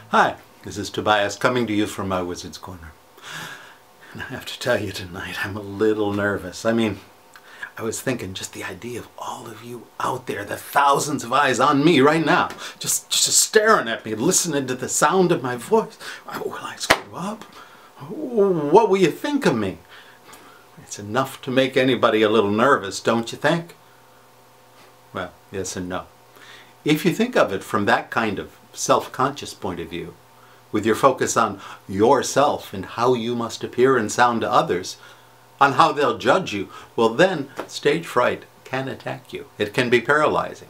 Hi, this is Tobias coming to you from my Wizard's Corner. And I have to tell you tonight, I'm a little nervous. I was thinking just the idea of all of you out there, the thousands of eyes on me right now, just staring at me, listening to the sound of my voice. Will I screw up? What will you think of me? It's enough to make anybody a little nervous, don't you think? Well, yes and no. If you think of it from that kind of self-conscious point of view, with your focus on yourself and how you must appear and sound to others, on how they'll judge you, well then stage fright can attack you. It can be paralyzing.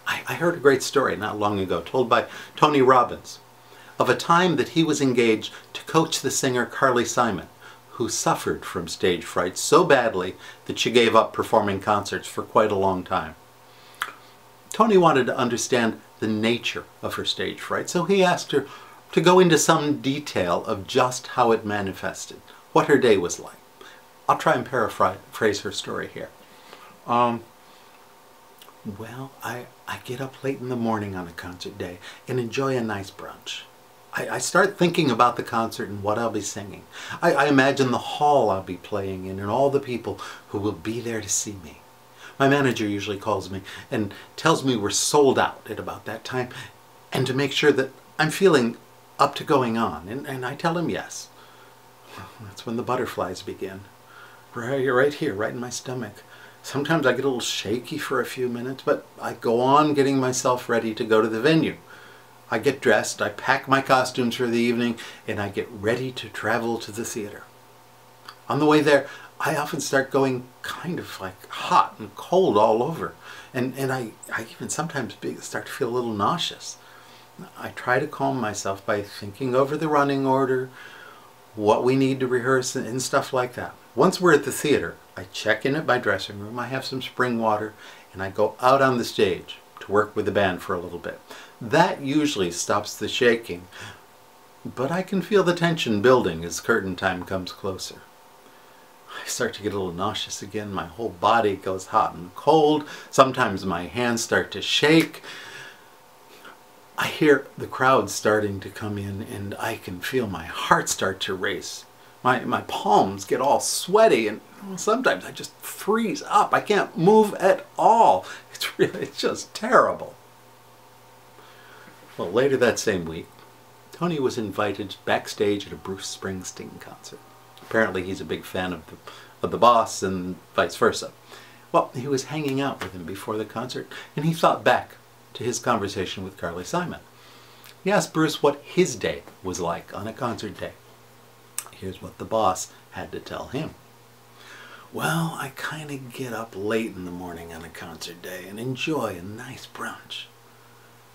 I heard a great story not long ago told by Tony Robbins of a time that he was engaged to coach the singer Carly Simon, who suffered from stage fright so badly that she gave up performing concerts for quite a long time. Tony wanted to understand the nature of her stage fright, so he asked her to go into some detail of just how it manifested, what her day was like. I'll try and paraphrase her story here. Well, I get up late in the morning on a concert day and enjoy a nice brunch. I start thinking about the concert and what I'll be singing. I imagine the hall I'll be playing in and all the people who will be there to see me. My manager usually calls me and tells me we're sold out at about that time, and to make sure that I'm feeling up to going on, and I tell him yes. That's when the butterflies begin. Right here, right in my stomach. Sometimes I get a little shaky for a few minutes, but I go on getting myself ready to go to the venue. I get dressed, I pack my costumes for the evening, and I get ready to travel to the theater. On the way there, I often start going kind of like hot and cold all over. And I even sometimes start to feel a little nauseous. I try to calm myself by thinking over the running order, what we need to rehearse and stuff like that. Once we're at the theater, I check in at my dressing room, I have some spring water, and I go out on the stage to work with the band for a little bit. That usually stops the shaking, but I can feel the tension building as curtain time comes closer. I start to get a little nauseous again. My whole body goes hot and cold. Sometimes my hands start to shake. I hear the crowd starting to come in, and I can feel my heart start to race. My palms get all sweaty, and sometimes I just freeze up. I can't move at all. It's just terrible. Well, later that same week, Tony was invited backstage at a Bruce Springsteen concert. Apparently he's a big fan of the boss and vice versa. Well, he was hanging out with him before the concert, and he thought back to his conversation with Carly Simon. He asked Bruce what his day was like on a concert day. Here's what the boss had to tell him. Well, I kind of get up late in the morning on a concert day and enjoy a nice brunch.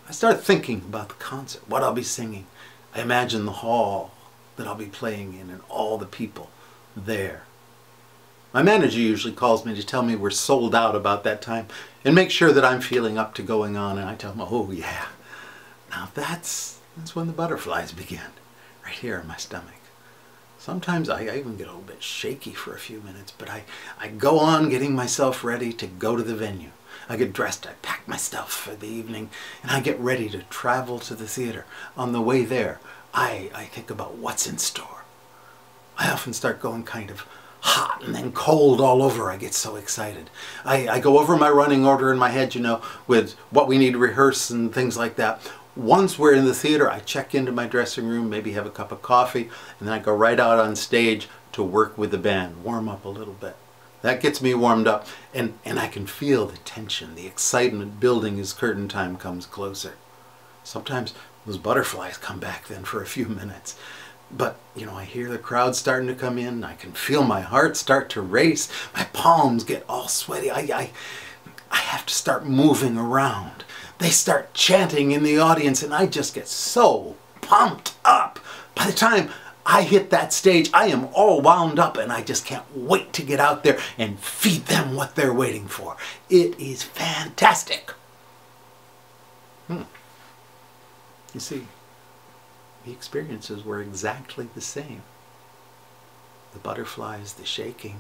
I start thinking about the concert, what I'll be singing. I imagine the hall that I'll be playing in and all the people there. My manager usually calls me to tell me we're sold out about that time and make sure that I'm feeling up to going on, and I tell him, oh yeah. Now that's when the butterflies begin, right here in my stomach. Sometimes I even get a little bit shaky for a few minutes, but I go on getting myself ready to go to the venue. I get dressed, I pack my stuff for the evening, and I get ready to travel to the theater. On the way there, I think about what's in store. I often start going kind of hot and then cold all over. I get so excited. I go over my running order in my head, with what we need to rehearse and things like that. Once we're in the theater, I check into my dressing room, maybe have a cup of coffee, and then I go right out on stage to work with the band, warm up a little bit. That gets me warmed up, and I can feel the tension, the excitement building as curtain time comes closer. Sometimes those butterflies come back then for a few minutes. But, I hear the crowd starting to come in. I can feel my heart start to race. My palms get all sweaty. I have to start moving around. They start chanting in the audience, and I just get so pumped up. By the time I hit that stage, I am all wound up, and I just can't wait to get out there and feed them what they're waiting for. It is fantastic. You see, the experiences were exactly the same. The butterflies, the shaking,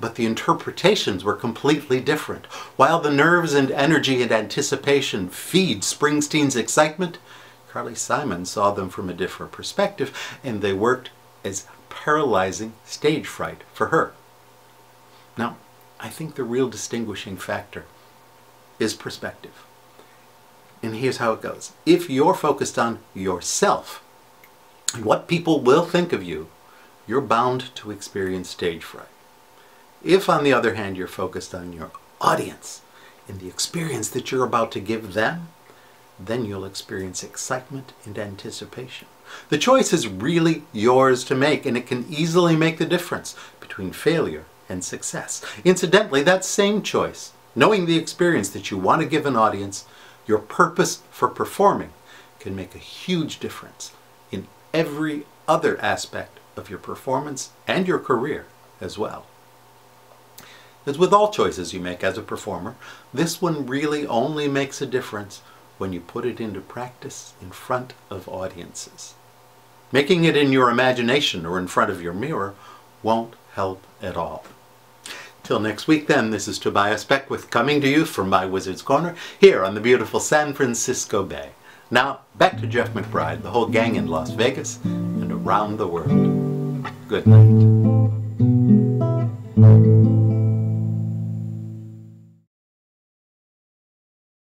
but the interpretations were completely different. While the nerves and energy and anticipation feed Springsteen's excitement, Carly Simon saw them from a different perspective, and they worked as paralyzing stage fright for her. Now, I think the real distinguishing factor is perspective. And here's how it goes. If you're focused on yourself and what people will think of you, you're bound to experience stage fright. If, on the other hand, you're focused on your audience and the experience that you're about to give them, then you'll experience excitement and anticipation. The choice is really yours to make, and it can easily make the difference between failure and success. Incidentally, that same choice, knowing the experience that you want to give an audience, your purpose for performing, can make a huge difference in every other aspect of your performance and your career as well. As with all choices you make as a performer, this one really only makes a difference when you put it into practice in front of audiences. Making it in your imagination or in front of your mirror won't help at all. Till next week then, this is Tobias Beckwith coming to you from my Wizard's Corner here on the beautiful San Francisco Bay. Now, back to Jeff McBride, the whole gang in Las Vegas, and around the world. Good night.